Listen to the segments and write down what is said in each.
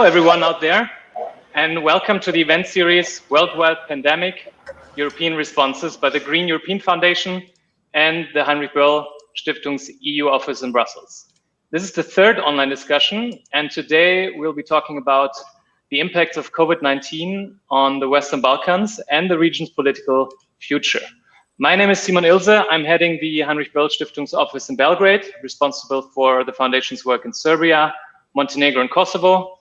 everyone out there, and welcome to the event series Worldwide Pandemic, European Responses by the Green European Foundation and the Heinrich-Böll-Stiftung's EU office in Brussels. This is the third online discussion, and today we'll be talking about the impacts of COVID-19 on the Western Balkans and the region's political future. My name is Simon Ilse. I'm heading the Heinrich-Böll-Stiftung's office in Belgrade, responsible for the foundation's work in Serbia, Montenegro, and Kosovo.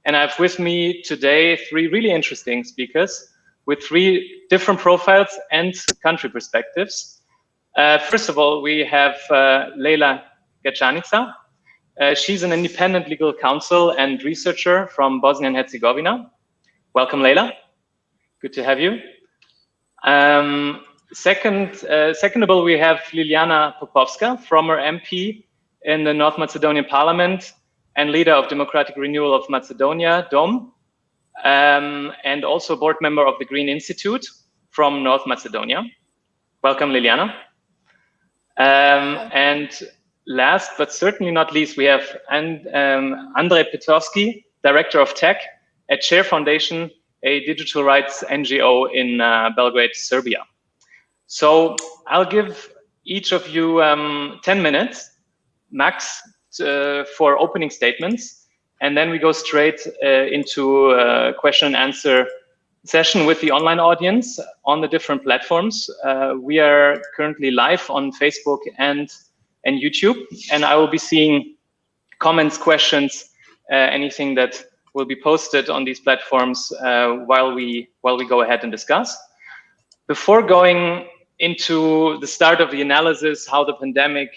And I have with me today three really interesting speakers with three different profiles and country perspectives. First of all, we have Lejla Gacanica. She's an independent legal counsel and researcher from Bosnia and Herzegovina. Welcome, Lejla. Good to have you. Second of all, we have Liliana Popovska, former MP in the North Macedonian Parliament and leader of Democratic Renewal of Macedonia, DOM, and also board member of the Green Institute from North Macedonia. Welcome, Liliana. And last, but certainly not least, we have Andrej Petrovski, Director of Tech at Share Foundation, a digital rights NGO in Belgrade, Serbia. So I'll give each of you 10 minutes max for opening statements, and then we go straight into a question and answer session with the online audience on the different platforms. We are currently live on Facebook and YouTube, and I will be seeing comments, questions, anything that will be posted on these platforms while we go ahead and discuss. Before going into the start of the analysis, how the pandemic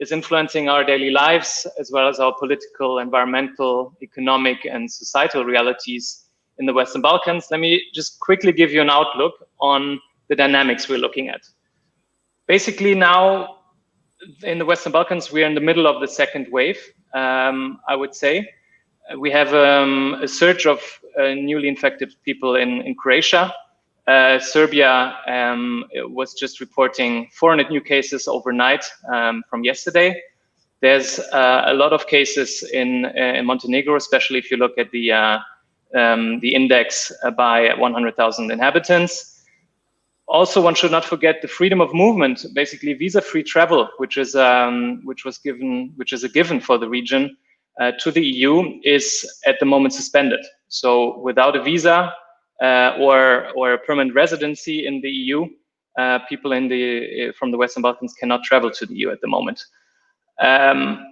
is influencing our daily lives, as well as our political, environmental, economic, and societal realities in the Western Balkans, let me just quickly give you an outlook on the dynamics we're looking at. Basically now, in the Western Balkans, we are in the middle of the second wave, I would say. We have a surge of newly infected people in Croatia. Serbia was just reporting 400 new cases overnight from yesterday. There's a lot of cases in Montenegro, especially if you look at the index by 100,000 inhabitants. Also, one should not forget the freedom of movement, basically visa-free travel, which is a given for the region to the EU, is at the moment suspended. So without a visa or a permanent residency in the EU, people from the Western Balkans cannot travel to the EU at the moment.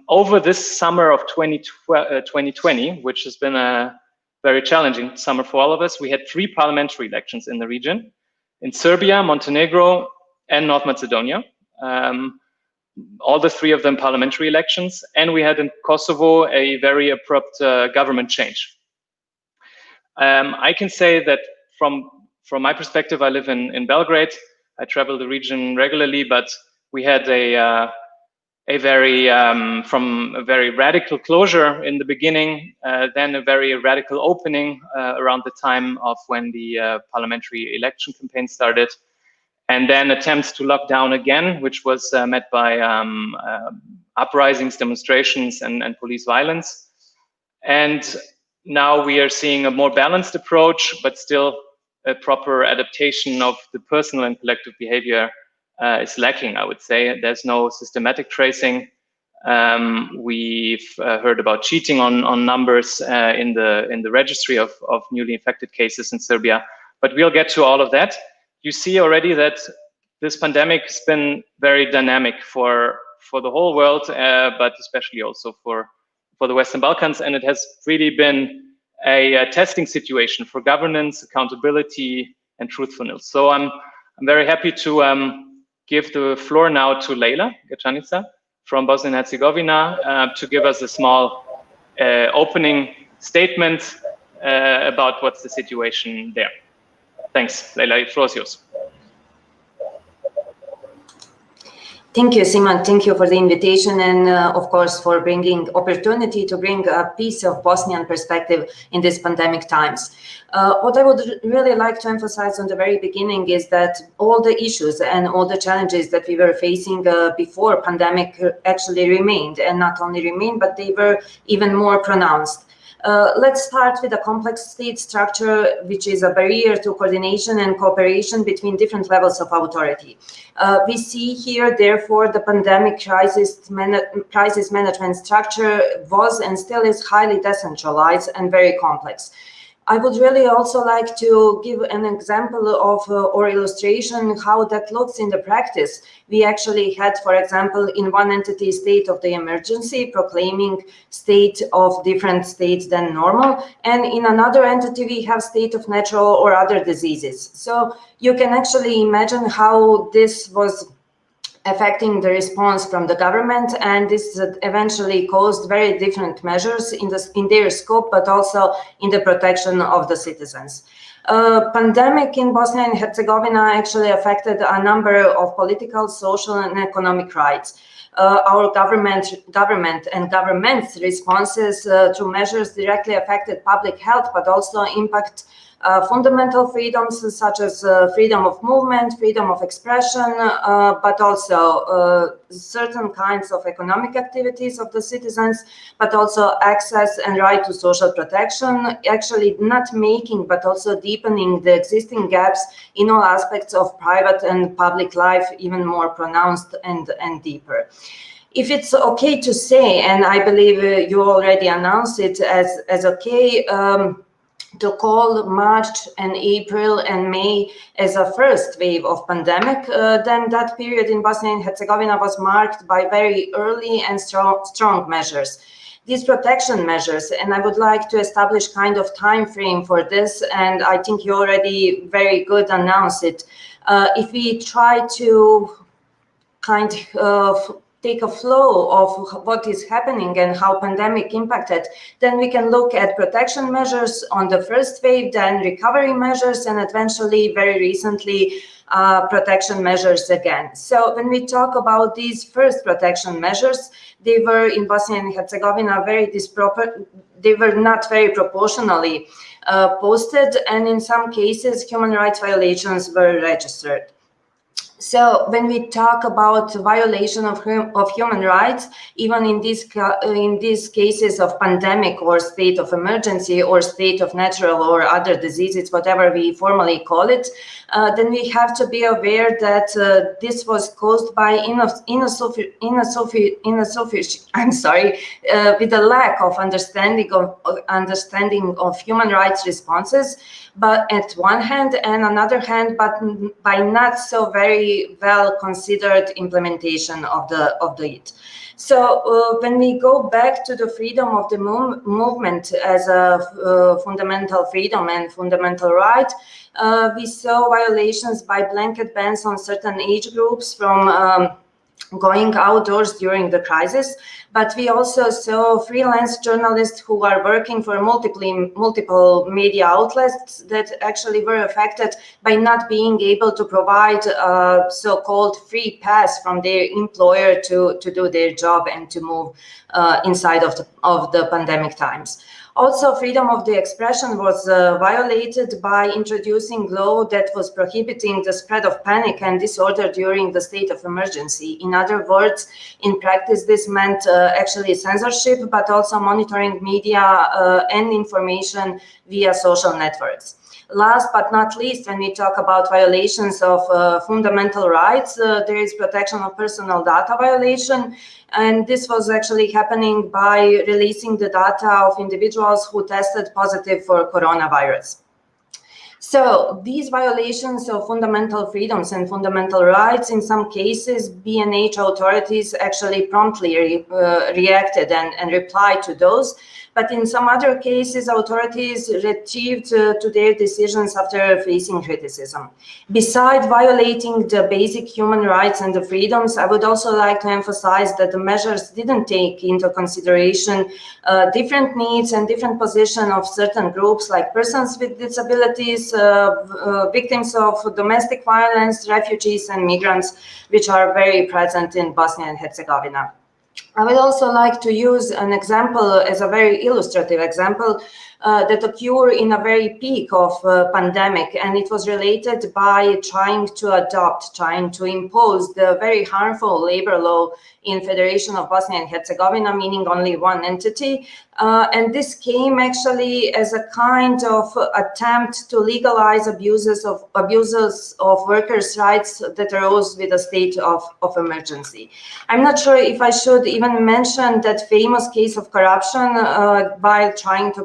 Over this summer of 2020, which has been a very challenging summer for all of us, we had 3 parliamentary elections in the region, in Serbia, Montenegro, and North Macedonia. All the 3 of them parliamentary elections, and we had in Kosovo a very abrupt government change. I can say that from my perspective, I live in Belgrade. I travel the region regularly, but we had from a very radical closure in the beginning, then a very radical opening around the time of when the parliamentary election campaign started, and then attempts to lock down again, which was met by uprisings, demonstrations, and police violence. And now we are seeing a more balanced approach, but still a proper adaptation of the personal and collective behavior is lacking, I would say. There's no systematic tracing. We've heard about cheating on numbers in the registry of newly infected cases in Serbia, but we'll get to all of that. You see already that this pandemic has been very dynamic for the whole world, but especially also for the Western Balkans, and it has really been a testing situation for governance, accountability, and truthfulness. So I'm very happy to give the floor now to Lejla Gacanica from Bosnia and Herzegovina to give us a small opening statement about what's the situation there. Thanks, Lejla, the floor is yours. Thank you, Simon. Thank you for the invitation and, of course, for bringing opportunity to bring a piece of Bosnian perspective in these pandemic times. What I would really like to emphasize on the very beginning is that all the issues and all the challenges that we were facing before pandemic actually remained, and not only remained, but they were even more pronounced. Let's start with a complex state structure, which is a barrier to coordination and cooperation between different levels of authority. We see here, therefore, the pandemic crisis management structure was and still is highly decentralized and very complex. I would really also like to give an example of or illustration how that looks in the practice. We actually had, for example, in one entity, state of the emergency, proclaiming state of different states than normal. And in another entity, we have state of natural or other diseases. So you can actually imagine how this was affecting the response from the government, and this eventually caused very different measures in their scope, but also in the protection of the citizens. Pandemic in Bosnia and Herzegovina actually affected a number of political, social, and economic rights. Our government and government's responses to measures directly affected public health, but also impact fundamental freedoms such as freedom of movement, freedom of expression, but also certain kinds of economic activities of the citizens, but also access and right to social protection, actually not making but also deepening the existing gaps in all aspects of private and public life, even more pronounced and deeper. If it's okay to say, and I believe you already announced it as okay, to call March and April and May as a first wave of pandemic, then that period in Bosnia and Herzegovina was marked by very early and strong measures. These protection measures, and I would like to establish kind of time frame for this, and I think you already very good announced it. If we try to kind of take a flow of what is happening and how pandemic impacted, then we can look at protection measures on the first wave, then recovery measures, and eventually, very recently, protection measures again. So when we talk about these first protection measures, they were in Bosnia and Herzegovina they were not very proportionally posted, and in some cases, human rights violations were registered. So when we talk about violation of human rights, even in these cases of pandemic or state of emergency or state of natural or other diseases, whatever we formally call it, then we have to be aware that this was caused by with a lack of understanding of human rights responses, but at one hand, and another hand, but by not so very well considered implementation of it. So when we go back to the freedom of the movement as a fundamental freedom and fundamental right, we saw violations by blanket bans on certain age groups from going outdoors during the crisis, but we also saw freelance journalists who are working for multiple media outlets that actually were affected by not being able to provide a so-called free pass from their employer to do their job and to move inside of the pandemic times. Also, freedom of the expression was violated by introducing law that was prohibiting the spread of panic and disorder during the state of emergency. In other words, in practice, this meant actually censorship, but also monitoring media and information via social networks. Last but not least, when we talk about violations of fundamental rights, there is protection of personal data violation. And this was actually happening by releasing the data of individuals who tested positive for coronavirus. So these violations of fundamental freedoms and fundamental rights, in some cases, B&H authorities actually promptly reacted and replied to those. But in some other cases, authorities retrieved to their decisions after facing criticism. Besides violating the basic human rights and the freedoms, I would also like to emphasize that the measures didn't take into consideration different needs and different positions of certain groups, like persons with disabilities, victims of domestic violence, refugees, and migrants, which are very present in Bosnia and Herzegovina. I would also like to use an example as a very illustrative example that occurred in a very peak of pandemic, and it was related by trying to impose the very harmful labor law in Federation of Bosnia and Herzegovina, meaning only one entity. And this came actually as a kind of attempt to legalize abuses of workers' rights that arose with a state of emergency. I'm not sure if I should even mention that famous case of corruption while trying to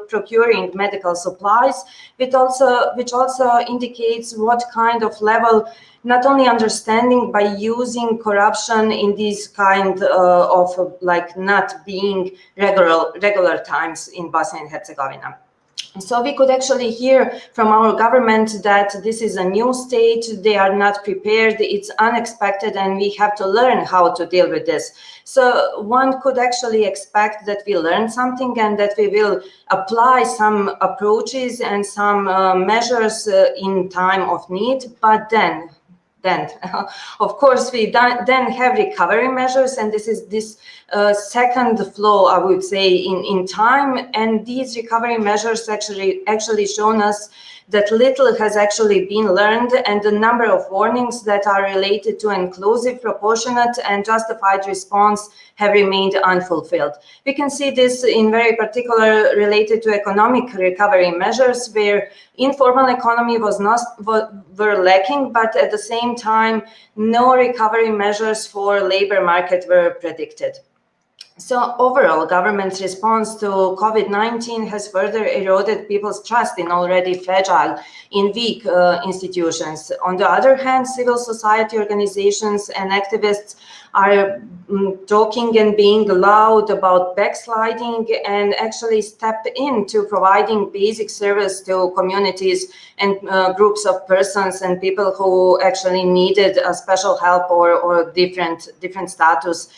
procuring medical supplies, which also indicates what kind of level, not only understanding by using corruption in these kind of like not being regular times in Bosnia and Herzegovina. So we could actually hear from our government that this is a new state, they are not prepared, it's unexpected, and we have to learn how to deal with this. So one could actually expect that we learn something and that we will apply some approaches and some measures in time of need, but then of course we then have recovery measures, and this is this second flow, I would say, in time, and these recovery measures actually shown us that little has actually been learned, and the number of warnings that are related to inclusive, proportionate, and justified response have remained unfulfilled. We can see this in very particular related to economic recovery measures, where informal economy were lacking, but at the same time, no recovery measures for labor market were predicted. So overall, government's response to COVID-19 has further eroded people's trust in already fragile and weak institutions. On the other hand, civil society organizations and activists are talking and being loud about backsliding and actually step into providing basic service to communities and groups of persons and people who actually needed a special help or different status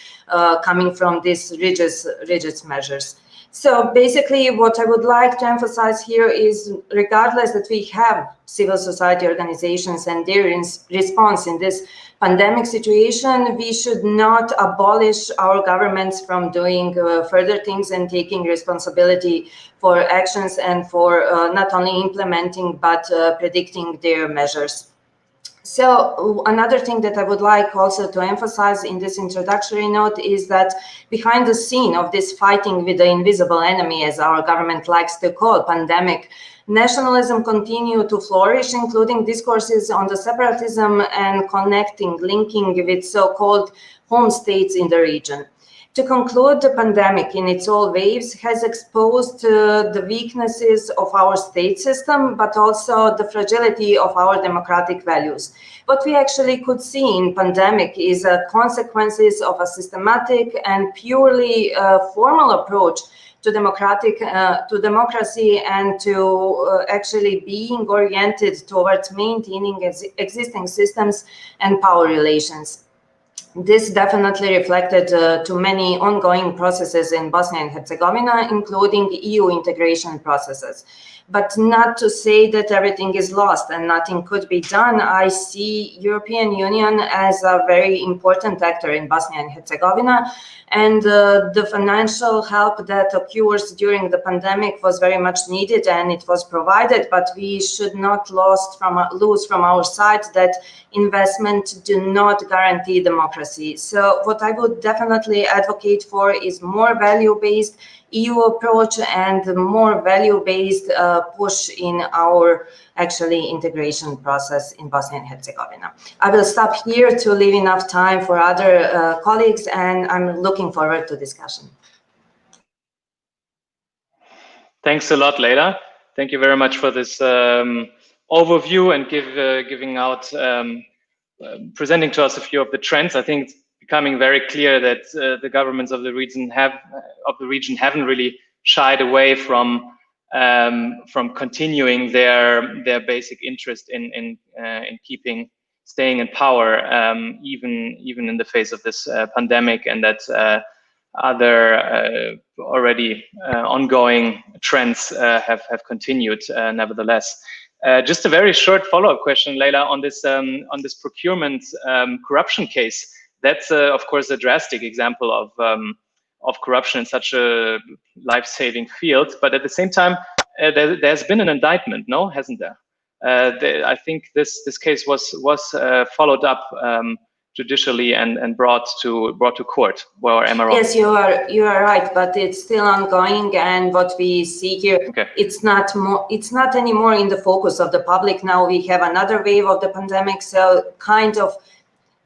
coming from these rigid measures. So basically what I would like to emphasize here is, regardless that we have civil society organizations and their response in this pandemic situation, we should not abolish our governments from doing further things and taking responsibility for actions and for not only implementing but predicting their measures. So another thing that I would like also to emphasize in this introductory note is that behind the scene of this fighting with the invisible enemy, as our government likes to call pandemic, nationalism continued to flourish, including discourses on the separatism and linking with so-called home states in the region. To conclude, the pandemic in its all waves has exposed the weaknesses of our state system, but also the fragility of our democratic values. What we actually could see in pandemic is consequences of a systematic and purely formal approach to democracy and to actually being oriented towards maintaining existing systems and power relations. This definitely reflected to many ongoing processes in Bosnia and Herzegovina, including EU integration processes. But not to say that everything is lost and nothing could be done. I see European Union as a very important actor in Bosnia and Herzegovina, and the financial help that occurs during the pandemic was very much needed and it was provided, but we should not lose from our side that investment do not guarantee democracy. So what I would definitely advocate for is more value-based EU approach and more value-based push in our actually integration process in Bosnia and Herzegovina. I will stop here to leave enough time for other colleagues, and I'm looking forward to discussion. Thanks a lot, Leila. Thank you very much for this overview and presenting to us a few of the trends. I think it's becoming very clear that the governments of the region haven't really shied away from continuing their basic interest in staying in power, even in the face of this pandemic, and that other already ongoing trends have continued nevertheless. Just a very short follow-up question, Leila, on this procurement corruption case. That's of course a drastic example of corruption in such a life-saving field. But at the same time, there's been an indictment, no, hasn't there? I think this case was followed up judicially and brought to court. Well, am I wrong? Yes, you are right, but it's still ongoing. And what we see here, it's not anymore in the focus of the public. Now we have another wave of the pandemic, so kind of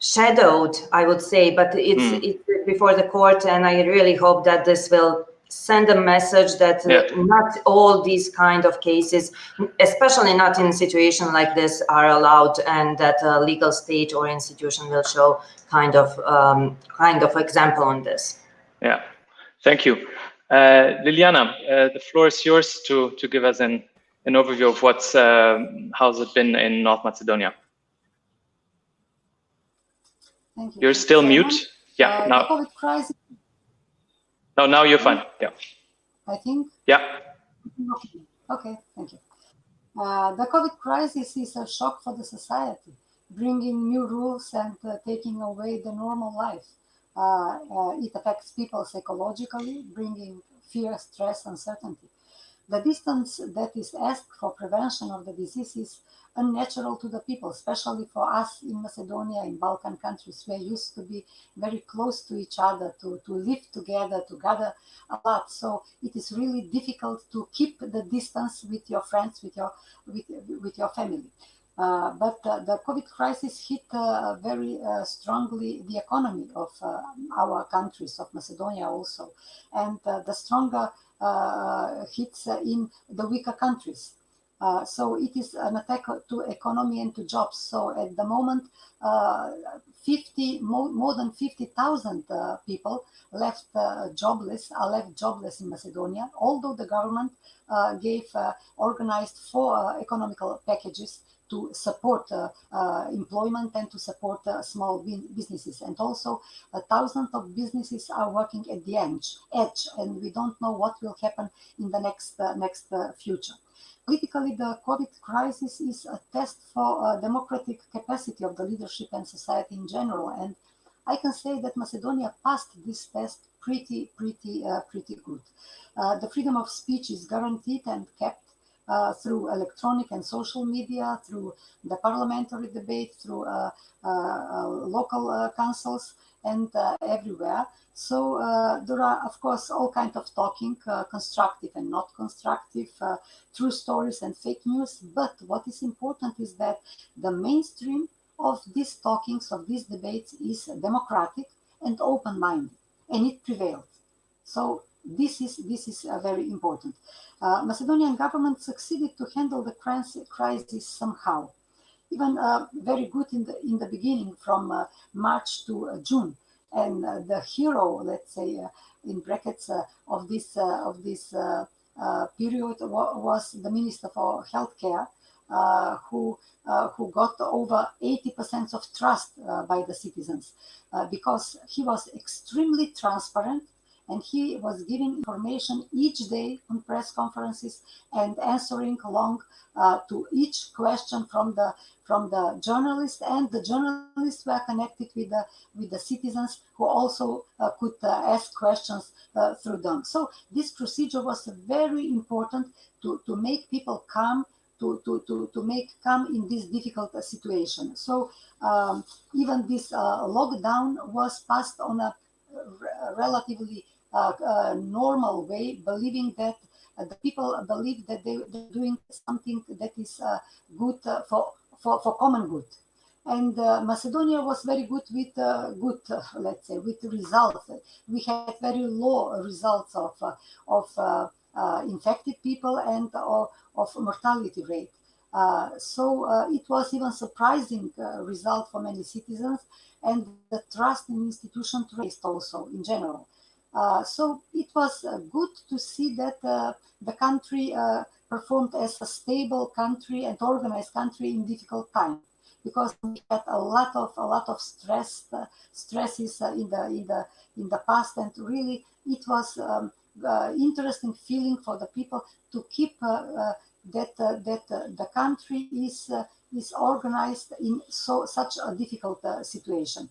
shadowed, I would say, but it's before the court, and I really hope that this will send a message that not all these kind of cases, especially not in a situation like this, are allowed, and that a legal state or institution will show kind of example on this. Yeah, thank you. Liliana, the floor is yours to give us an overview of how's it been in North Macedonia. Thank you. You're still mute. Yeah, now. The COVID crisis. No, now you're fine. Yeah. I think. Yeah. Okay. Thank you. The COVID crisis is a shock for the society, bringing new rules and taking away the normal life. It affects people psychologically, bringing fear, stress, uncertainty. The distance that is asked for prevention of the disease is unnatural to the people, especially for us in Macedonia, in Balkan countries. We are used to be very close to each other, to live together, to gather a lot. So it is really difficult to keep the distance with your friends, with your family. But the COVID crisis hit very strongly the economy of our countries, of Macedonia also, and the stronger hits in the weaker countries. So it is an attack to economy and to jobs. So at the moment, more than 50,000 people are left jobless in Macedonia, although the government gave organized 4 economical packages to support employment and to support small businesses. And also thousands of businesses are working at the edge, and we don't know what will happen in the next future. Politically, the COVID crisis is a test for democratic capacity of the leadership and society in general. And I can say that Macedonia passed this test pretty good. The freedom of speech is guaranteed and kept through electronic and social media, through the parliamentary debate, through local councils, and everywhere. So there are, of course, all kinds of talking, constructive and not constructive, true stories and fake news. But what is important is that the mainstream of these talkings, of these debates, is democratic and open-minded, and it prevailed. So this is very important. Macedonian government succeeded to handle the crisis somehow, even very good in the beginning, from March to June. And the hero, let's say, in brackets, of this period was the Minister for Healthcare, who got over 80% of trust by the citizens, because he was extremely transparent, and he was giving information each day on press conferences and answering along to each question from the journalists, and the journalists were connected with the citizens who also could ask questions through them. So this procedure was very important to make people calm, to make calm in this difficult situation. So even this lockdown was passed on a relatively normal way, believing that the people believe that they're doing something that is good for common good. And Macedonia was very good with let's say, with results. We had very low results of infected people and of mortality rate. So it was even surprising result for many citizens, and the trust in institutions raised also in general. So it was good to see that the country performed as a stable country and organized country in difficult times, because we had a lot of stresses in the past, and really it was interesting feeling for the people to keep that the country is organized in such a difficult situation,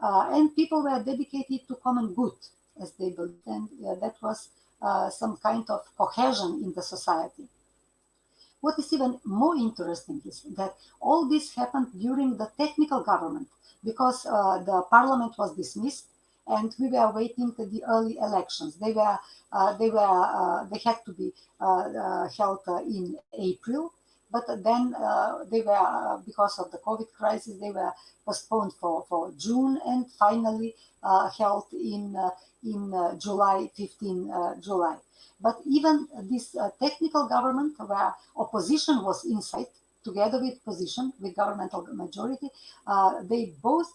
and people were dedicated to common good. as they believed, and that was some kind of cohesion in the society. What is even more interesting is that all this happened during the technical government, because the parliament was dismissed and we were waiting for the early elections. They had to be held in April, but then they were, because of the COVID crisis, they were postponed for June, and finally held in July, 15 July. But even this technical government, where opposition was inside, together with position, with governmental majority, they both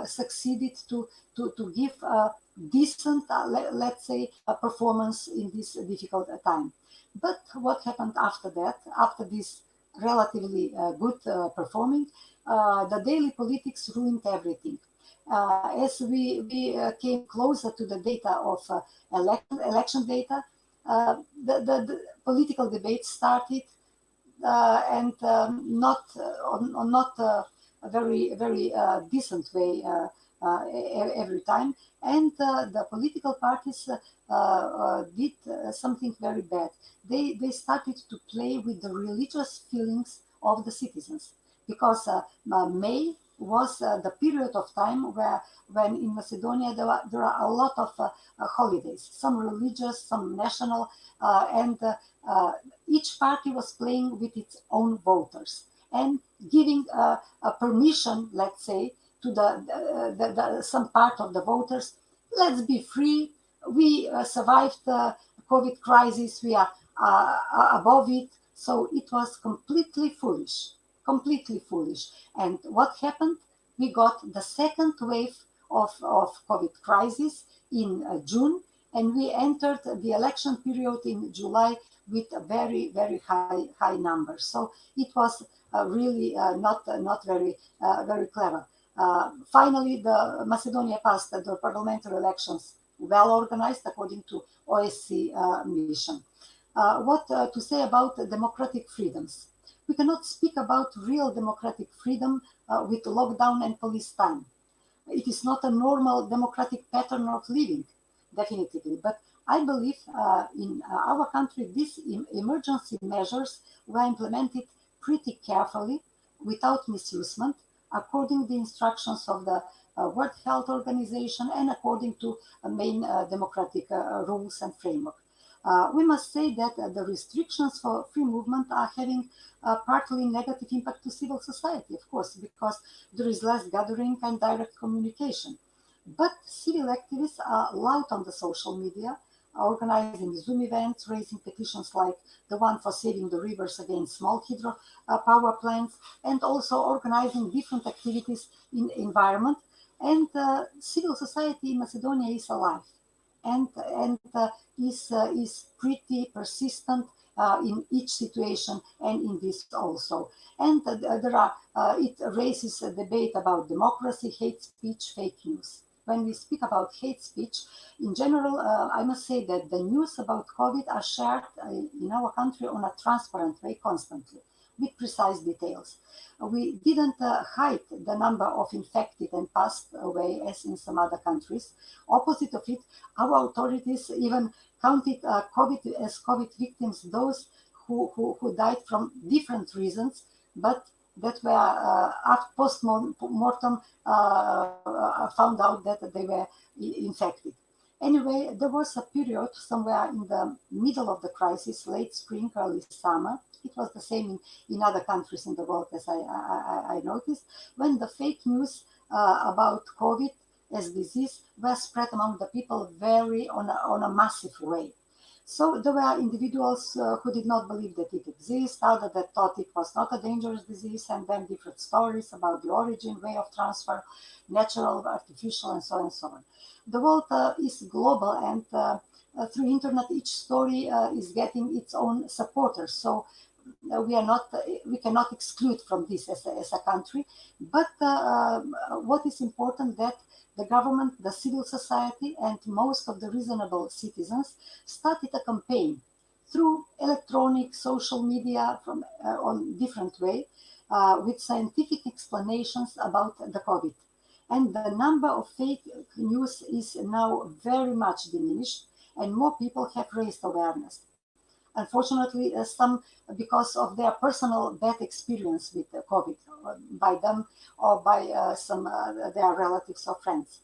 succeeded to give a decent, let's say, performance in this difficult time. But what happened after that, after this relatively good performing, the daily politics ruined everything. As we came closer to the data of election data, the political debate started, and not a very decent way every time. And the political parties did something very bad. They started to play with the religious feelings of the citizens, because May was the period of time when in Macedonia there are a lot of holidays, some religious, some national, and each party was playing with its own voters and giving a permission, let's say, to the some part of the voters. Let's be free. We survived the COVID crisis. We are above it. So it was completely foolish. And what happened? We got the second wave of COVID crisis in June, and we entered the election period in July with a very high numbers. So it was really not very clever. Finally, the Macedonia passed the parliamentary elections well organized according to OSCE mission. What to say about democratic freedoms? We cannot speak about real democratic freedom with lockdown and police time. It is not a normal democratic pattern of living, definitively. But I believe in our country, these emergency measures were implemented pretty carefully, without misusement, according to the instructions of the World Health Organization and according to main democratic rules and framework. We must say that the restrictions for free movement are having a partly negative impact to civil society, of course, because there is less gathering and direct communication. But civil activists are loud on the social media, organizing Zoom events, raising petitions like the one for saving the rivers against small hydro power plants, and also organizing different activities in environment. And civil society in Macedonia is alive and is pretty persistent in each situation, and in this also. And it raises a debate about democracy, hate speech, fake news. When we speak about hate speech, in general, I must say that the news about COVID are shared in our country on a transparent way constantly, with precise details. We didn't hide the number of infected and passed away as in some other countries. Opposite of it, our authorities even counted COVID as COVID victims, those who died from different reasons, but that were post-mortem found out that they were infected. Anyway, there was a period somewhere in the middle of the crisis, late spring, early summer. It was the same in other countries in the world, as I noticed, when the fake news about COVID as disease were spread among the people on a massive way. So there were individuals who did not believe that it exists, others that thought it was not a dangerous disease, and then different stories about the origin, way of transfer, natural, artificial, and so on and so on. The world is global, and through internet, each story is getting its own supporters. So we cannot exclude from this as a country. But what is important that the government, the civil society, and most of the reasonable citizens started a campaign through electronic, social media, on different way, with scientific explanations about the COVID. And the number of fake news is now very much diminished, and more people have raised awareness. Unfortunately, some, because of their personal bad experience with COVID, by them or by some their relatives or friends.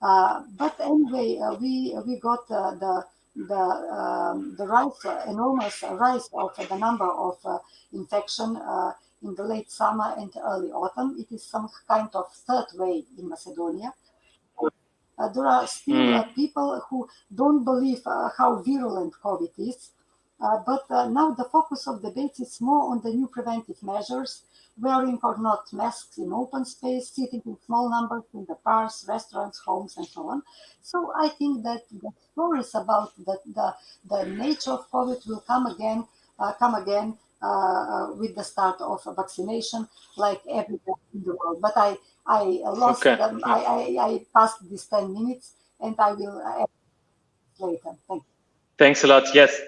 But anyway, we got the rise, enormous rise of the number of infection in the late summer and early autumn. It is some kind of third wave in Macedonia. There are still people who don't believe how virulent COVID is. But now the focus of debates is more on the new preventive measures, wearing or not masks in open space, sitting in small numbers in the bars, restaurants, homes, and so on. So I think that the stories about the nature of COVID will come again with the start of vaccination, like everywhere in the world. But I lost them. I passed these 10 minutes, and I will later. Thank you. Thanks a lot. Yes.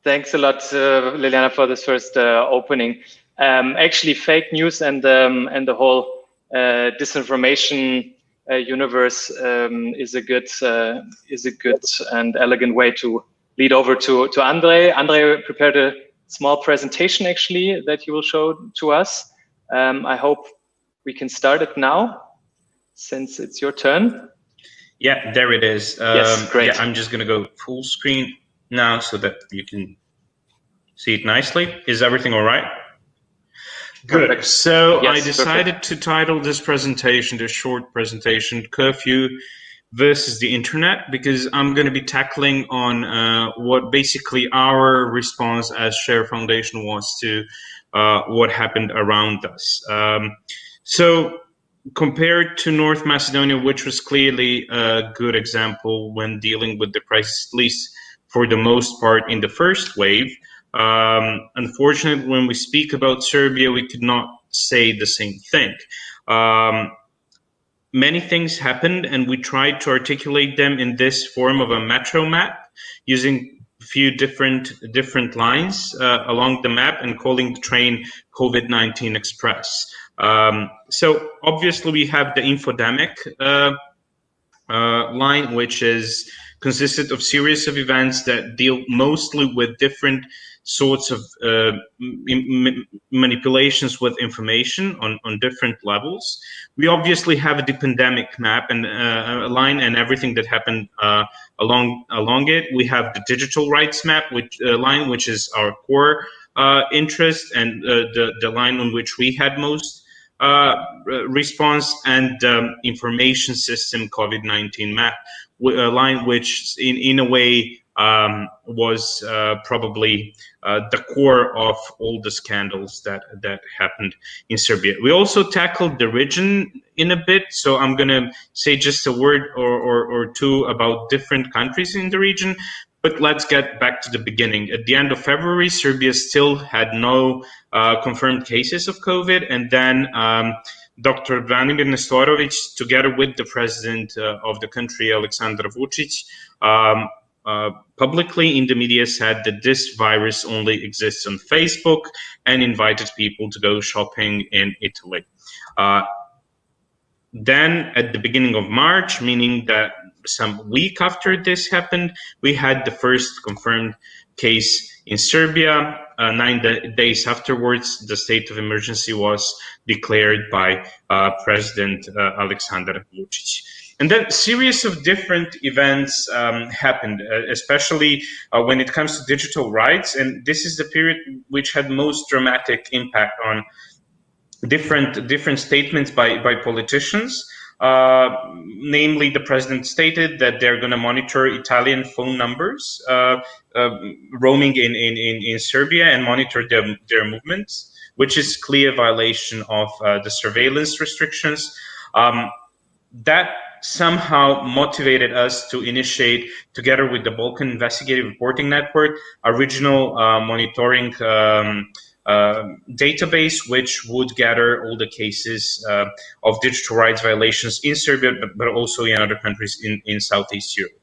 Thanks a lot, Liliana, for this first opening. Actually, fake news and the whole disinformation universe is a good and elegant way to lead over to Andre. Andre prepared a small presentation actually that he will show to us. I hope we can start it now, since it's your turn. Yeah, there it is. Yes, great. Yeah, I'm just going to go full screen now so that you can see it nicely. Is everything all right? Good. Perfect. So yes, I decided to title this presentation, this short presentation, Curfew versus the Internet, because I'm going to be tackling on what basically our response as Share Foundation was to what happened around us. So compared to North Macedonia, which was clearly a good example when dealing with the crisis, at least for the most part in the first wave, unfortunately, when we speak about Serbia, we could not say the same thing. Many things happened, and we tried to articulate them in this form of a metro map, using a few different lines along the map and calling the train COVID-19 Express. So obviously we have the infodemic line, which is consisted of series of events that deal mostly with different sorts of manipulations with information on different levels. We obviously have a pandemic map and a line and everything that happened along it. We have the digital rights map, line, which is our core interest and the line on which we had most response, and information system COVID-19 map, line which in a way was probably the core of all the scandals that happened in Serbia. We also tackled the region in a bit, so I'm going to say just a word or two about different countries in the region. But let's get back to the beginning. At the end of February, Serbia still had no confirmed cases of COVID, and then Dr. Branimir Nestorović, together with the president of the country, Aleksandar Vučić, publicly in the media said that this virus only exists on Facebook and invited people to go shopping in Italy. Then at the beginning of March, meaning that some week after this happened, we had the first confirmed case in Serbia. 9 days afterwards, the state of emergency was declared by President Aleksandar Vučić. And then a series of different events happened, especially when it comes to digital rights. And this is the period which had most dramatic impact on different statements by politicians. Namely, the president stated that they're going to monitor Italian phone numbers roaming in Serbia and monitor their movements, which is clear violation of the surveillance restrictions. That somehow motivated us to initiate, together with the Balkan Investigative Reporting Network, a regional monitoring database which would gather all the cases of digital rights violations in Serbia, but also in other countries in Southeast Europe.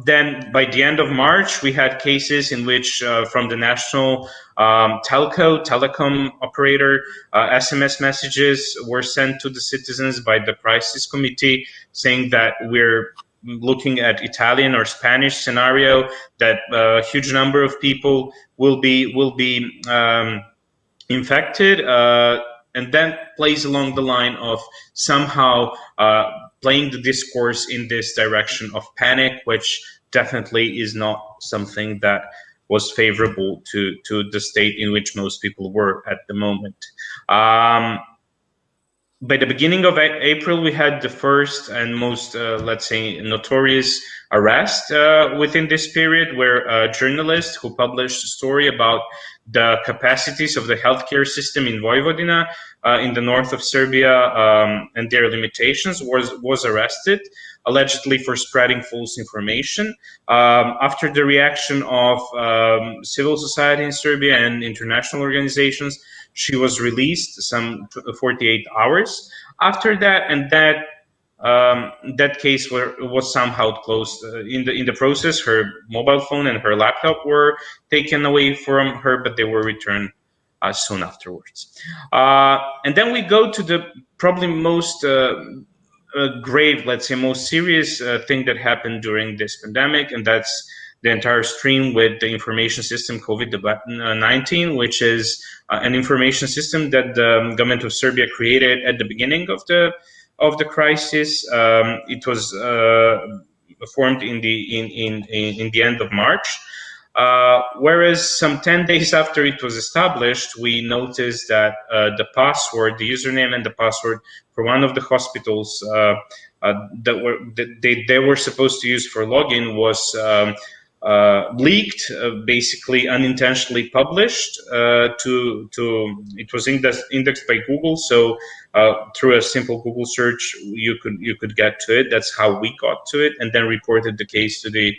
Then by the end of March, we had cases in which from the national telecom operator, SMS messages were sent to the citizens by the crisis committee saying that we're looking at Italian or Spanish scenario, that a huge number of people will be infected, and then plays along the line of somehow playing the discourse in this direction of panic, which definitely is not something that was favorable to the state in which most people were at the moment. By the beginning of April, we had the first and most, let's say, notorious arrest within this period, where a journalist who published a story about the capacities of the healthcare system in Vojvodina, in the north of Serbia, and their limitations, was arrested, allegedly for spreading false information. After the reaction of civil society in Serbia and international organizations, she was released some 48 hours after that, and that case was somehow closed. In the process, her mobile phone and her laptop were taken away from her, but they were returned soon afterwards. And then we go to the probably most grave, let's say, most serious thing that happened during this pandemic, and that's the entire stream with the information system COVID-19, which is an information system that the government of Serbia created at the beginning of the crisis. It was formed in the end of March. Whereas some 10 days after it was established, we noticed that the password, the username and the password for one of the hospitals that they were supposed to use for login was leaked, basically unintentionally published. It was indexed by Google, so through a simple Google search, you could get to it. That's how we got to it, and then reported the case to the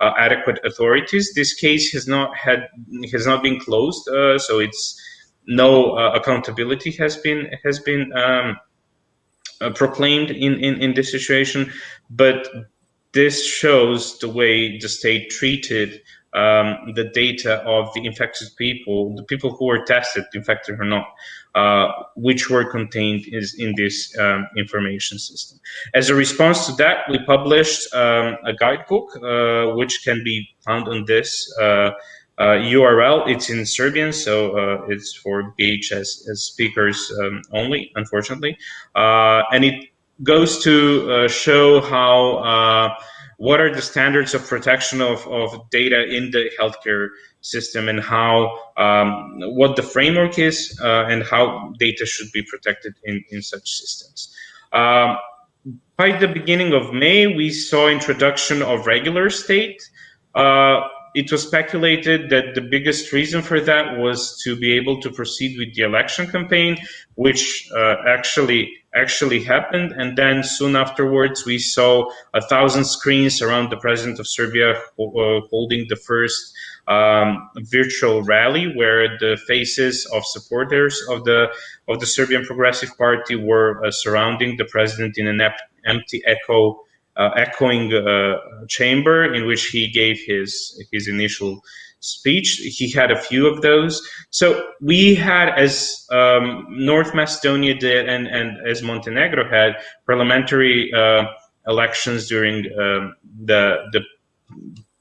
adequate authorities. This case has not been closed, so it's no accountability has been proclaimed in this situation, but this shows the way the state treated the data of the infected people, the people who were tested, infected or not, which were contained in this information system. As a response to that, we published a guidebook, which can be found on this URL. It's in Serbian, so it's for BHS speakers only, unfortunately. And it goes to show how what are the standards of protection of data in the healthcare system, and how what the framework is, and how data should be protected in such systems. By the beginning of May, we saw introduction of regular state. It was speculated that the biggest reason for that was to be able to proceed with the election campaign, which actually happened. And then soon afterwards, we saw 1,000 screens around the president of Serbia holding the first virtual rally, where the faces of supporters of the Serbian Progressive Party were surrounding the president in an empty echoing chamber in which he gave his initial speech. He had a few of those. So we had, as North Macedonia did and as Montenegro had, parliamentary elections during the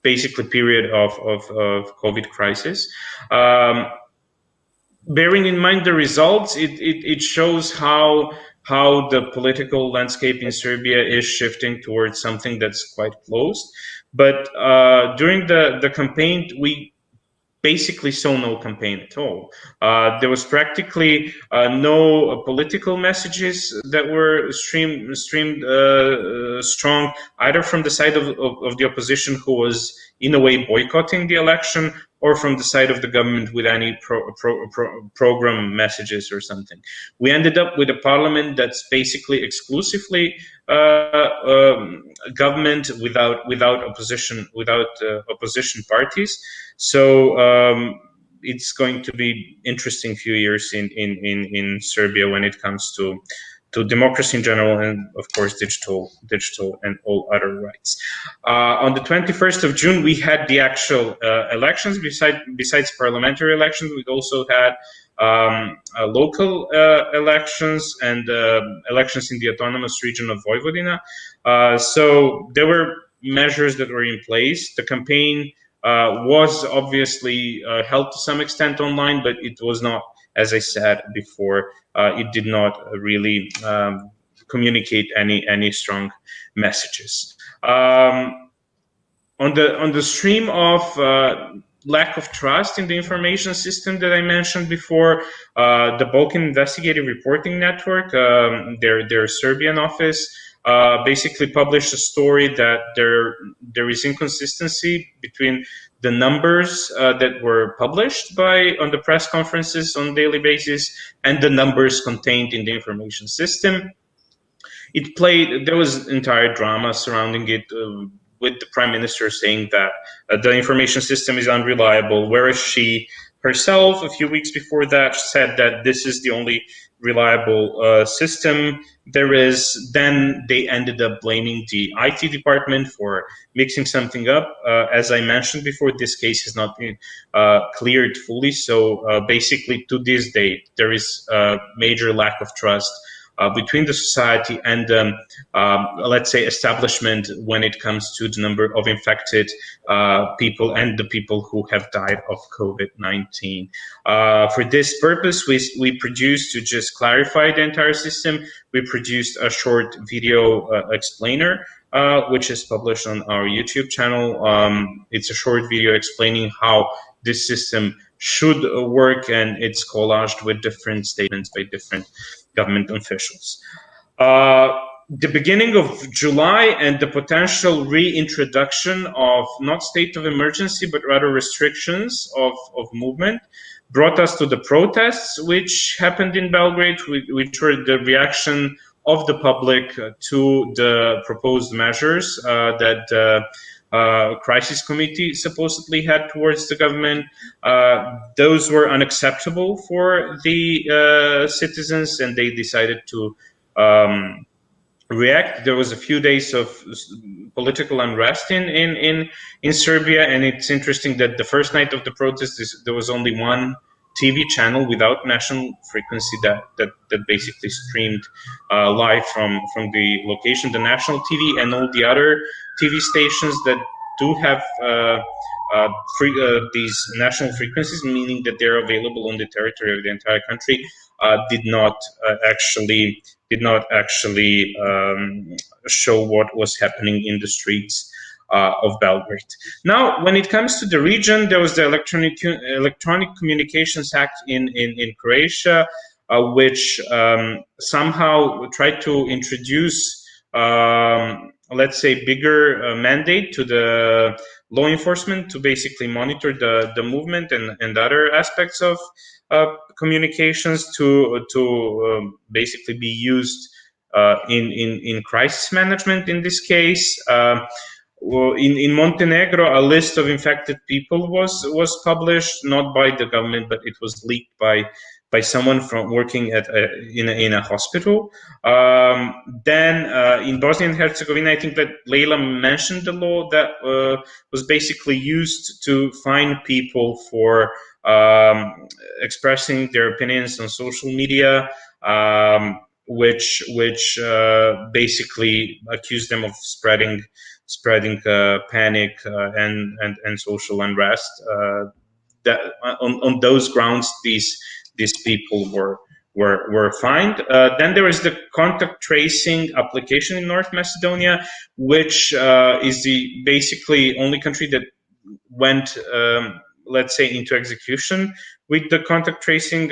basically period of COVID crisis. Bearing in mind the results, it shows how the political landscape in Serbia is shifting towards something that's quite closed. But during the campaign, we basically saw no campaign at all. There was practically no political messages that were streamed strong, either from the side of the opposition, who was in a way boycotting the election, or from the side of the government with any program messages or something. We ended up with a parliament that's basically exclusively government without opposition parties. So it's going to be interesting few years in Serbia when it comes to democracy in general, and of course digital and all other rights. On the 21st of June, we had the actual elections. Besides parliamentary elections, we also had local elections and elections in the autonomous region of Vojvodina. So there were measures that were in place. The campaign was obviously held to some extent online, but it was not, as I said before, it did not really communicate any strong messages. On the stream of lack of trust in the information system that I mentioned before, the Balkan Investigative Reporting Network, their Serbian office, basically published a story that there is inconsistency between the numbers that were published on the press conferences on a daily basis and the numbers contained in the information system. There was entire drama surrounding it, with the Prime Minister saying that the information system is unreliable, whereas she herself, a few weeks before that, said that this is the only reliable system there is. Then they ended up blaming the IT department for mixing something up. As I mentioned before, this case has not been cleared fully. So basically, to this day, there is a major lack of trust between the society and let's say establishment when it comes to the number of infected people and the people who have died of COVID-19. For this purpose, we produced, to just clarify the entire system, we produced a short video explainer, which is published on our YouTube channel. It's a short video explaining how this system should work, and it's collaged with different statements by different government officials. The beginning of July and the potential reintroduction of not state of emergency, but rather restrictions of movement brought us to the protests which happened in Belgrade, which were the reaction of the public to the proposed measures that crisis committee supposedly had towards the government. Those were unacceptable for the citizens, and they decided to react. There was a few days of political unrest in Serbia, and it's interesting that the first night of the protest, there was only one TV channel without national frequency that basically streamed live from the location. The national TV and all the other TV stations that do have these national frequencies, meaning that they're available on the territory of the entire country, did not actually show what was happening in the streets of Belgrade. Now, when it comes to the region, there was the Electronic Communications Act in Croatia, which somehow tried to introduce, let's say, bigger mandate to the law enforcement to basically monitor the movement and other aspects of communications to basically be used in crisis management. In this case, in Montenegro, a list of infected people was published, not by the government, but it was leaked by someone from working in a hospital. Then in Bosnia and Herzegovina, I think that Leila mentioned the law that was basically used to fine people for expressing their opinions on social media, which basically accused them of spreading panic and social unrest. That on those grounds, these people were fined. Then there is the contact tracing application in North Macedonia, which is the basically only country that went, let's say, into execution with the contact tracing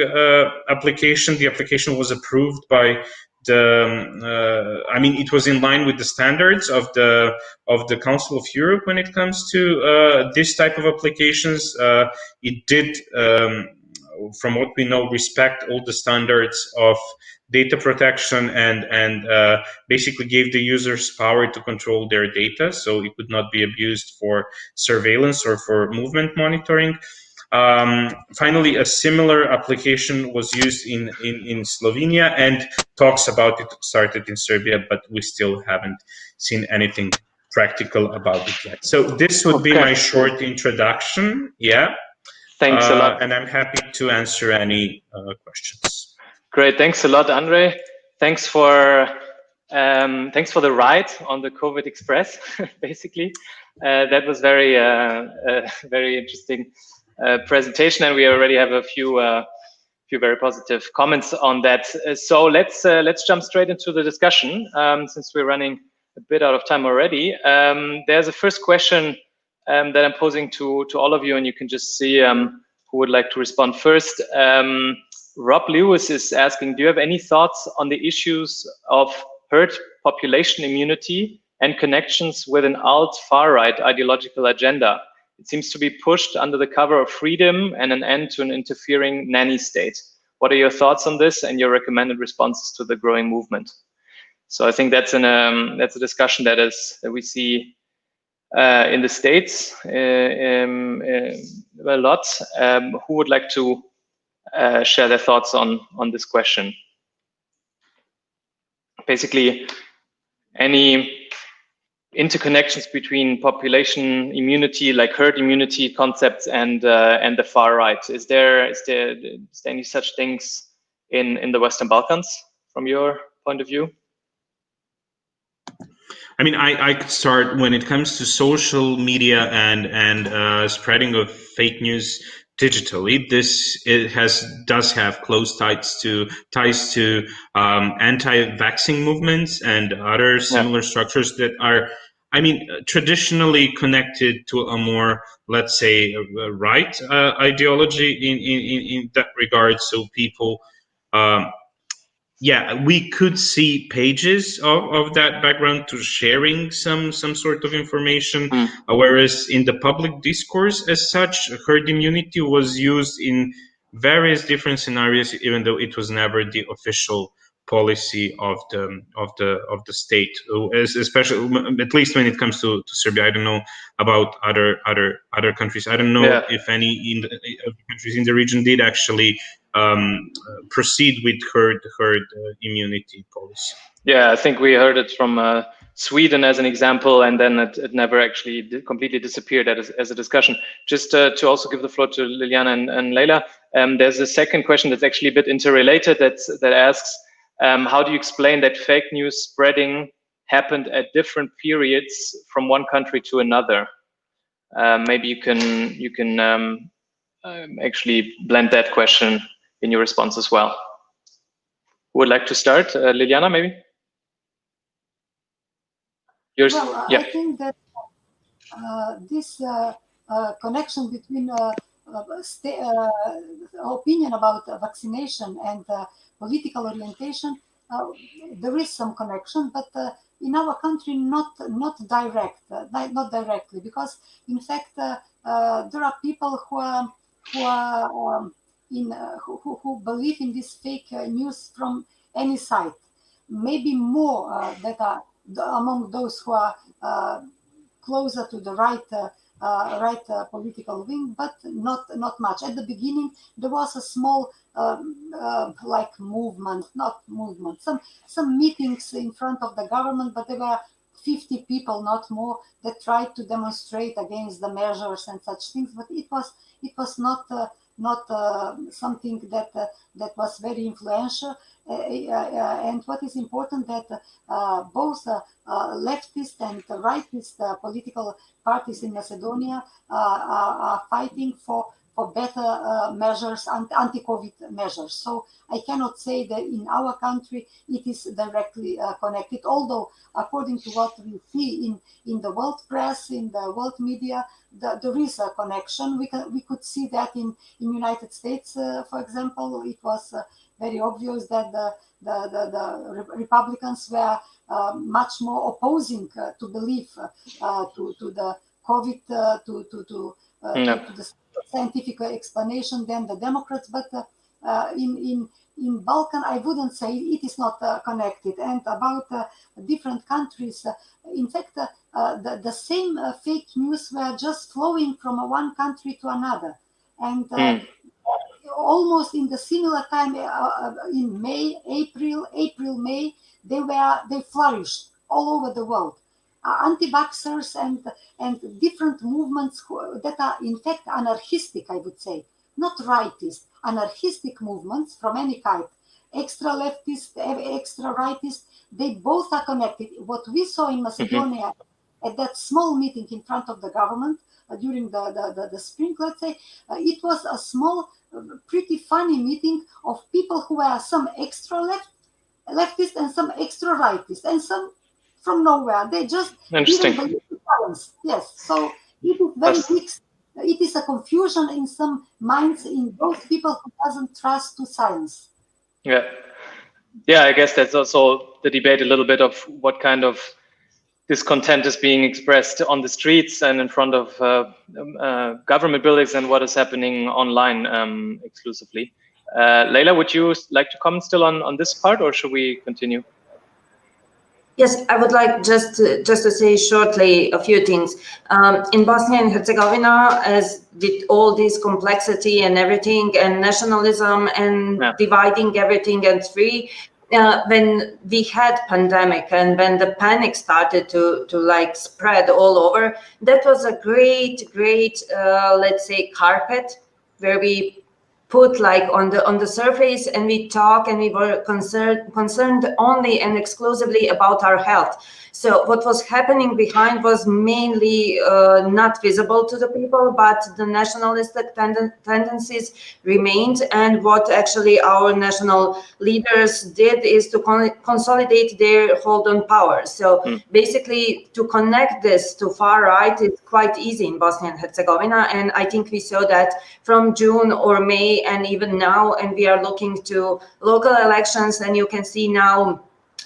application. The application was approved by I mean, it was in line with the standards of the Council of Europe when it comes to this type of applications. It did, from what we know, respect all the standards of data protection and basically gave the users power to control their data, so it could not be abused for surveillance or for movement monitoring. Finally, a similar application was used in Slovenia, and talks about it started in Serbia, but we still haven't seen anything practical about it yet. So this would be my short introduction. Yeah. Thanks a lot. And I'm happy to answer any questions. Great. Thanks a lot, Andre. Thanks for the ride on the COVID Express, basically. That was very interesting presentation, and we already have a few very positive comments on that. So let's jump straight into the discussion, since we're running a bit out of time already. There's a first question that I'm posing to all of you, and you can just see who would like to respond first. Rob Lewis is asking, do you have any thoughts on the issues of herd population immunity and connections with an alt-far-right ideological agenda? It seems to be pushed under the cover of freedom and an end to an interfering nanny state. What are your thoughts on this and your recommended responses to the growing movement? So I think that's a discussion that we see in the States a lot. Who would like to share their thoughts on this question? Basically, any interconnections between population immunity, like herd immunity concepts, and the far right. Is there any such things in the Western Balkans from your point of view? I mean, I could start when it comes to social media and spreading of fake news digitally. Does have close ties to anti-vaccine movements and other similar structures that are, I mean, traditionally connected to a more, let's say, right ideology in that regard. So people. Yeah, we could see pages of that background to sharing some sort of information, whereas in the public discourse as such, herd immunity was used in various different scenarios, even though it was never the official policy of the state, especially at least when it comes to Serbia. I don't know about other countries. I don't know if any countries in the region did actually proceed with herd immunity policy. Yeah, I think we heard it from Sweden as an example, and then it never actually completely disappeared as a discussion. Just to also give the floor to Liliana and Leila, there's a second question that's actually a bit interrelated that asks, how do you explain that fake news spreading happened at different periods from one country to another? Maybe you can actually blend that question in your response as well. Who would like to start? Liliana, maybe? Yours? Well, yeah. I think that this connection between opinion about vaccination and political orientation, there is some connection, but in our country, not directly, because in fact there are people who believe in this fake news from any side. Maybe more that are among those who are closer to the right political wing, but not much. At the beginning, there was a small like movement, some meetings in front of the government, but there were 50 people, not more, that tried to demonstrate against the measures and such things. But it was not something that was very influential. And what is important that both leftist and rightist political parties in Macedonia are fighting for better measures, anti-COVID measures. So I cannot say that in our country it is directly connected, although according to what we see in the world press, in the world media, there is a connection. We could see that in United States, for example. It was very obvious that the Republicans were much more opposing to belief to the COVID, to the scientific explanation than the Democrats. But in Balkan, I wouldn't say it is not connected. And about different countries, in fact, the same fake news were just flowing from one country to another. and almost in the similar time in April, May, they flourished all over the world. Anti-vaxxers and different movements that are in fact anarchistic, I would say, not rightist, anarchistic movements from any kind, extra leftist, extra rightist, they both are connected. What we saw in Macedonia at that small meeting in front of the government during the spring, let's say, it was a small, pretty funny meeting of people who were some extra leftist and some extra rightist and some from nowhere. They just didn't believe the balance. Yes, so it is very mixed. It is a confusion in some minds in those people who doesn't trust to science. Yeah, I guess that's also the debate a little bit of what kind of discontent is being expressed on the streets and in front of government buildings and what is happening online exclusively. Leila, would you like to comment still on this part, or should we continue? Yes, I would like just to say shortly a few things. In Bosnia and Herzegovina, as with all this complexity and everything, and nationalism and dividing everything and free, when we had pandemic and when the panic started to like spread all over, that was a great let's say carpet where we put like on the surface, and we talk, and we were concerned only and exclusively about our health. So what was happening behind was mainly not visible to the people, but the nationalistic tendencies remained. And what actually our national leaders did is to consolidate their hold on power. So basically, to connect this to far right is quite easy in Bosnia and Herzegovina. And I think we saw that from June or May and even now, and we are looking to local elections, and you can see now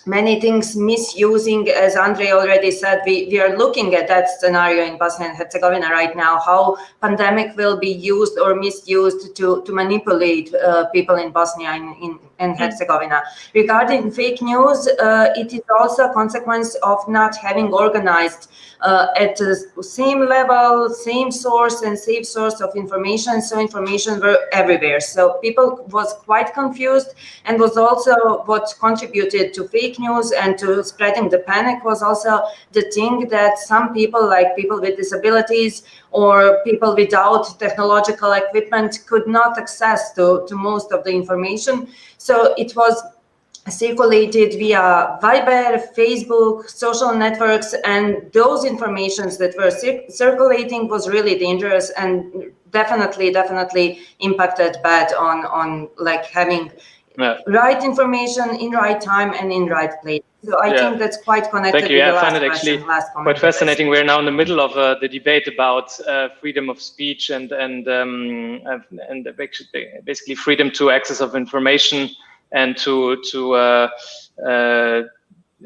many things misusing, as Andrei already said. We are looking at that scenario in Bosnia and Herzegovina right now, how pandemic will be used or misused to manipulate people in Bosnia and Herzegovina. Regarding fake news, it is also a consequence of not having organized at the same level, same source and same source of information. So information were everywhere. So people was quite confused, and was also what contributed to fake news and to spreading the panic was also the thing that some people, like people with disabilities or people without technological equipment, could not access to most of the information. So it was circulated via Viber, Facebook, social networks, and those informations that were circulating was really dangerous and definitely impacted bad on like having right information in right time and in right place. So I think that's quite connected. Thank you. With the I find last it actually quite fascinating. We're now in the middle of the debate about freedom of speech and basically freedom to access of information and to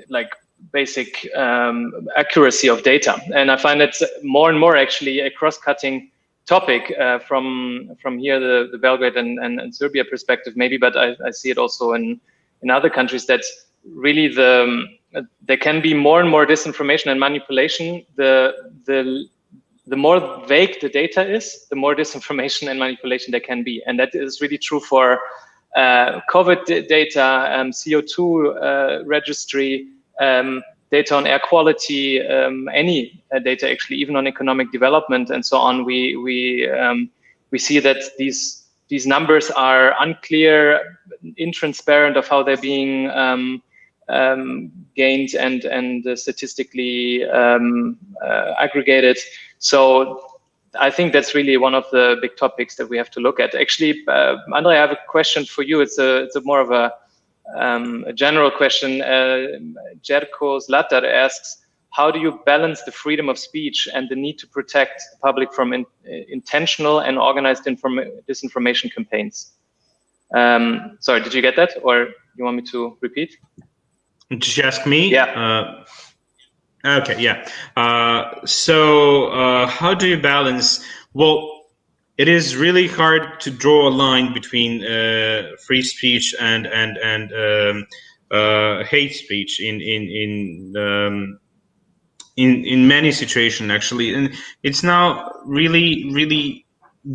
like basic accuracy of data. And I find it more and more actually a cross-cutting topic from here, the Belgrade and Serbia perspective maybe, but I see it also in other countries that really there can be more and more disinformation and manipulation. The more vague the data is, the more disinformation and manipulation there can be. And that is really true for COVID data, CO2 registry, data on air quality, any data actually, even on economic development and so on. We see that these numbers are unclear, intransparent of how they're being gained and statistically aggregated. So I think that's really one of the big topics that we have to look at. Actually, Andrei, I have a question for you. It's a more of a general question. Jerko Zlatar asks, how do you balance the freedom of speech and the need to protect the public from intentional and organized disinformation campaigns? Sorry, did you get that, or you want me to repeat? Did you ask me? Yeah. Okay, yeah. So how do you balance? Well, it is really hard to draw a line between free speech and hate speech in many situations, actually. And it's now really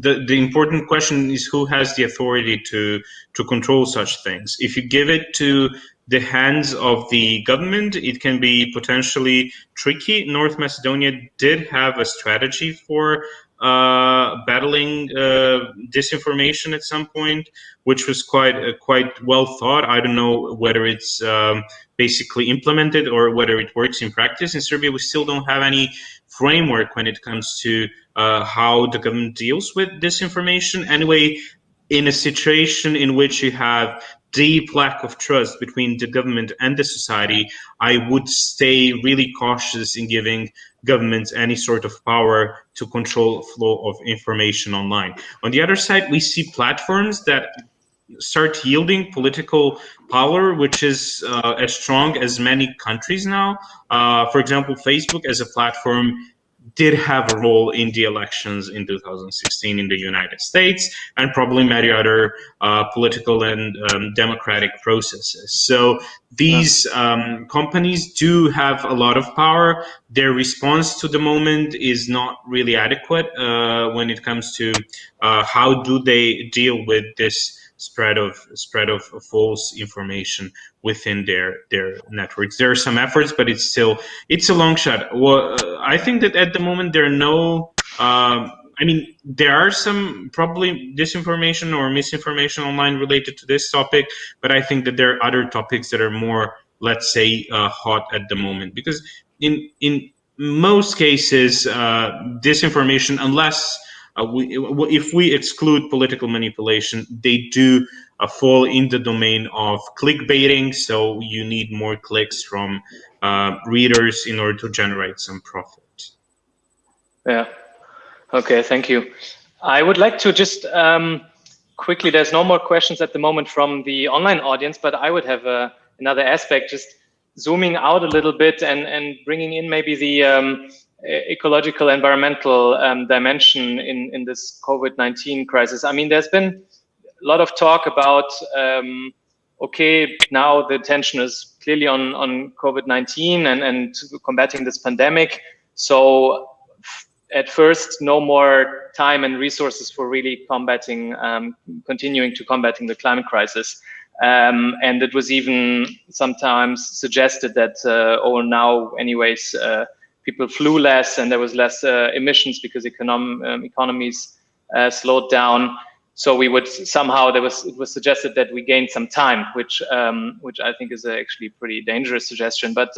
the important question is who has the authority to control such things. If you give it to the hands of the government, it can be potentially tricky. North Macedonia did have a strategy for battling disinformation at some point, which was quite well thought. I don't know whether it's basically implemented or whether it works in practice. In Serbia, we still don't have any framework when it comes to how the government deals with disinformation. Anyway, in a situation in which you have deep lack of trust between the government and the society, I would stay really cautious in giving governments any sort of power to control flow of information online. On the other side, we see platforms that start yielding political power, which is as strong as many countries now. For example, Facebook as a platform did have a role in the elections in 2016 in the United States, and probably many other political and democratic processes. So these companies do have a lot of power. Their response to the moment is not really adequate when it comes to how do they deal with this spread of false information within their networks. There are some efforts, but it's a long shot. Well, I think that at the moment there are no. There are some probably disinformation or misinformation online related to this topic, but I think that there are other topics that are more, let's say, hot at the moment. Because in most cases, disinformation, unless if we exclude political manipulation, they do fall in the domain of clickbaiting. So you need more clicks from readers in order to generate some profit. Yeah. Okay. Thank you. I would like to just quickly. There's no more questions at the moment from the online audience, but I would have another aspect, just zooming out a little bit and bringing in maybe the ecological, environmental dimension in this COVID-19 crisis. I mean, there's been a lot of talk about, okay, now the attention is clearly on COVID-19 and combating this pandemic. So at first, no more time and resources for really continuing to combating the climate crisis. And it was even sometimes suggested that, now anyways, people flew less and there was less emissions because economies slowed down. So we would somehow, it was suggested that we gained some time, which I think is actually a pretty dangerous suggestion. But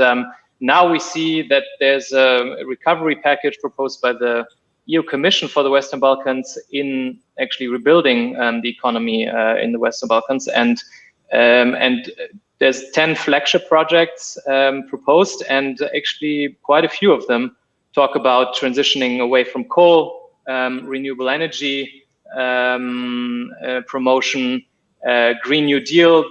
now we see that there's a recovery package proposed by the EU Commission for the Western Balkans in actually rebuilding the economy in the Western Balkans, and there's 10 flagship projects proposed, and actually quite a few of them talk about transitioning away from coal, renewable energy promotion, Green New Deal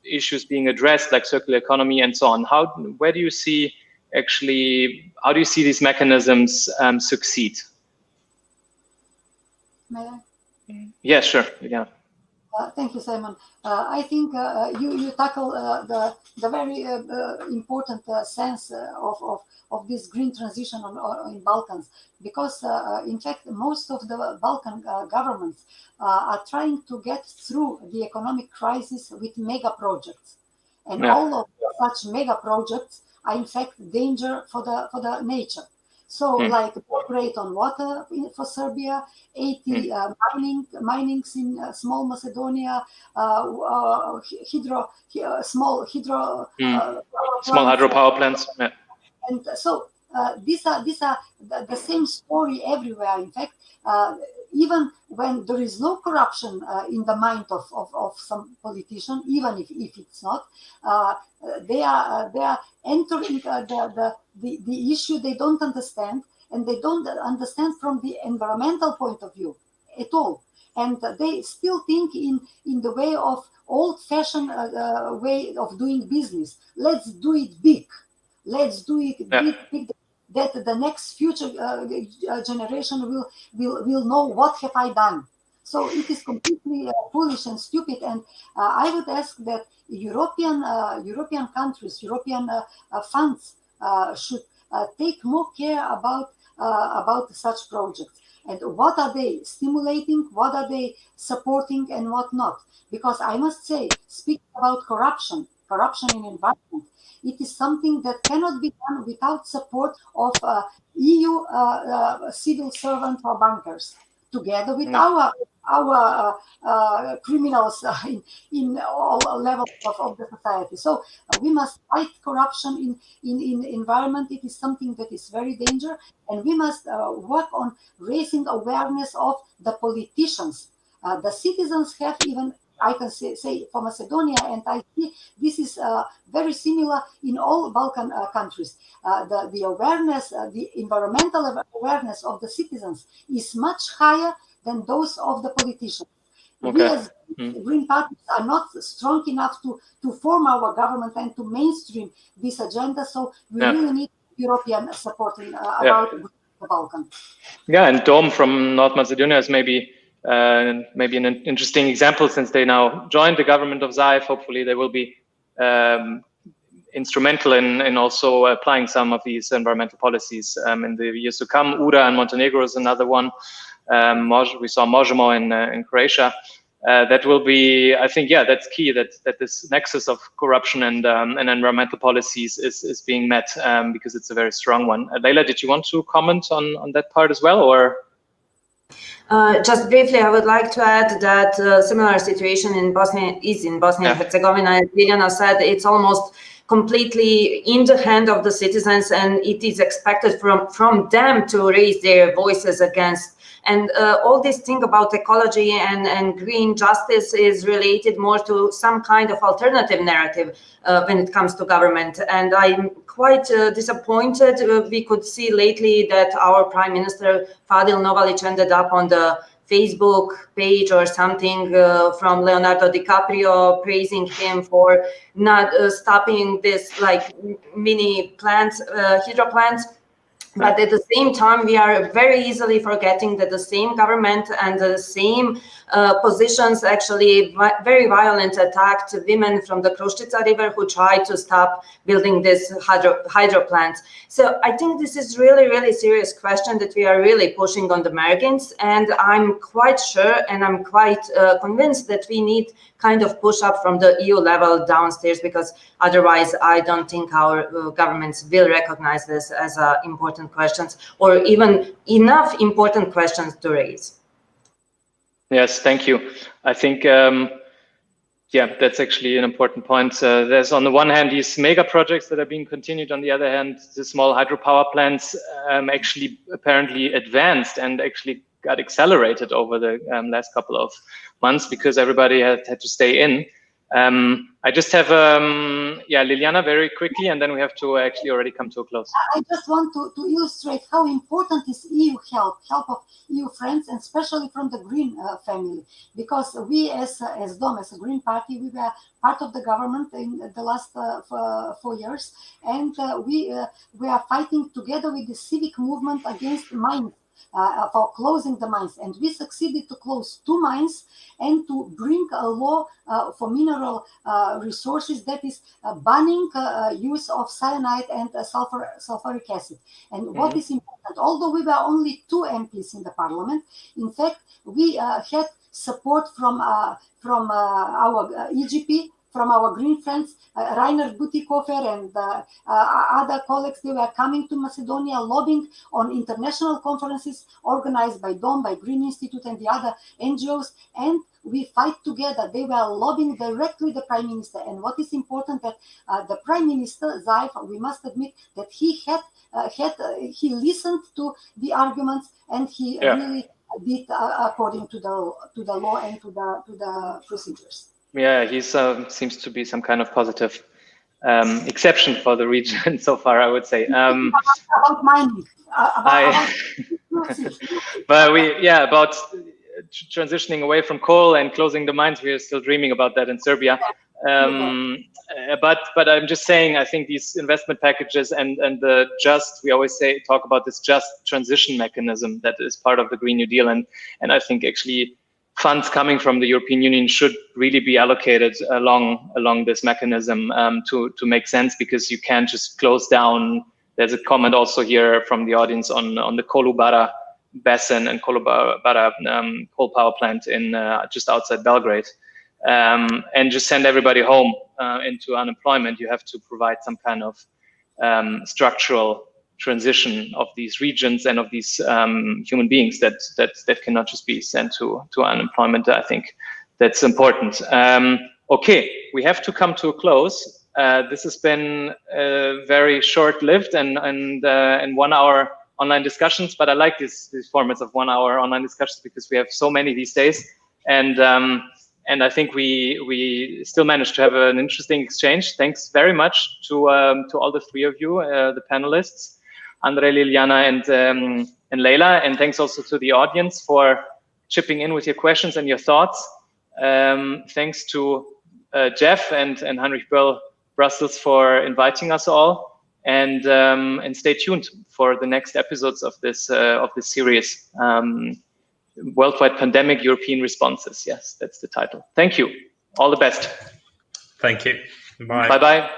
issues being addressed, like circular economy and so on. How do you see these mechanisms succeed? May I? Yeah, sure. Yeah. Thank you, Simon. I think you tackle the very important sense of this green transition in Balkans, because in fact most of the Balkan governments are trying to get through the economic crisis with mega projects, and all of such mega projects are in fact danger for the nature. So like rate on water for Serbia, 80 minings in small Macedonia, small hydropower plants. Yeah. And so these are the same story everywhere. In fact, even when there is no corruption in the mind of some politician, even if it's not, they are entering the issue they don't understand, and they don't understand from the environmental point of view at all. And they still think in the way of old-fashioned way of doing business. Let's do it big. Let's do it big, that the next future generation will know what have I done. So it is completely foolish and stupid. And I would ask that European countries, European funds should take more care about such projects. and what are they stimulating, what are they supporting, and what not. Because I must say, speaking about corruption in environment, it is something that cannot be done without support of EU civil servants or bankers, together with our criminals in all levels of the society. So we must fight corruption in environment. It is something that is very dangerous, and we must work on raising awareness of the politicians. The citizens have even, I can say for Macedonia, and I see this is very similar in all Balkan countries. The awareness, the environmental awareness of the citizens is much higher than those of the politicians. Okay. We as Green parties are not strong enough to form our government and to mainstream this agenda, so we really need European support about the Balkans. Yeah, and Dom from North Macedonia is maybe an interesting example, since they now joined the government of Zaev. Hopefully they will be instrumental in also applying some of these environmental policies in the years to come. Ura in Montenegro is another one. We saw Možemo in Croatia. That will be, I think, that's key, that this nexus of corruption and environmental policies is being met, because it's a very strong one. Leila, did you want to comment on that part as well, or? Just briefly, I would like to add that similar situation in Bosnia and Herzegovina. As Liliana said, it's almost completely in the hand of the citizens, and it is expected from them to raise their voices against. And all this thing about ecology and green justice is related more to some kind of alternative narrative when it comes to government. And I'm quite disappointed. We could see lately that our Prime Minister Fadil Novalić ended up on the Facebook page or something from Leonardo DiCaprio, praising him for not stopping this like mini plants, hydro plants. But at the same time, we are very easily forgetting that the same government and the same positions actually very violent attacked women from the Kruščica River who tried to stop building this hydro plants. So I think this is really, really serious question that we are really pushing on the margins. And I'm quite sure and I'm quite convinced that we need kind of push up from the EU level downstairs, because otherwise I don't think our governments will recognize this as important questions, or even enough important questions to raise. Yes, thank you. I think, that's actually an important point. There's on the one hand these mega projects that are being continued. On the other hand, the small hydropower plants actually apparently advanced and actually got accelerated over the last couple of months because everybody had to stay in. I just have, Liliana, very quickly, and then we have to actually already come to a close. I just want to illustrate how important is EU help of EU friends, and especially from the Green family, because we as DOM, as a Green Party, we were part of the government in the last 4 years, and we are fighting together with the civic movement against mines. For closing the mines, and we succeeded to close 2 mines and to bring a law for mineral resources that is banning use of cyanide and sulfuric acid. And what is important, although we were only 2 MPs in the parliament, in fact we had support from our EGP, from our Green friends, Rainer Butikofer and other colleagues. They were coming to Macedonia, lobbying on international conferences organized by DOM, by Green Institute and the other NGOs, and we fight together. They were lobbying directly the Prime Minister. And what is important, that the Prime Minister, Zaev, we must admit that he listened to the arguments, and he really did according to the law and to the procedures. Yeah, he seems to be some kind of positive exception for the region so far, I would say. About mining. But about transitioning away from coal and closing the mines, we are still dreaming about that in Serbia. But I'm just saying, I think these investment packages and the we always talk about this just transition mechanism that is part of the Green New Deal, and I think actually funds coming from the European Union should really be allocated along this mechanism to make sense, because you can't just close down. There's a comment also here from the audience on the Kolubara Basin and Kolubara coal power plant in just outside Belgrade, and just send everybody home into unemployment. You have to provide some kind of structural transition of these regions and of these human beings that cannot just be sent to unemployment. I think that's important. Okay, we have to come to a close. This has been very short-lived and 1 hour online discussions, but I like these formats of 1 hour online discussions because we have so many these days, and I think we still managed to have an interesting exchange. Thanks very much to all the 3 of you, the panelists, Andre, Liliana, and Leila, and thanks also to the audience for chipping in with your questions and your thoughts. Thanks to Jeff and Heinrich-Böll-Brussels for inviting us all, and stay tuned for the next episodes of this series. Worldwide Pandemic, European Responses. Yes, that's the title. Thank you. All the best. Thank you. Bye. Bye-bye.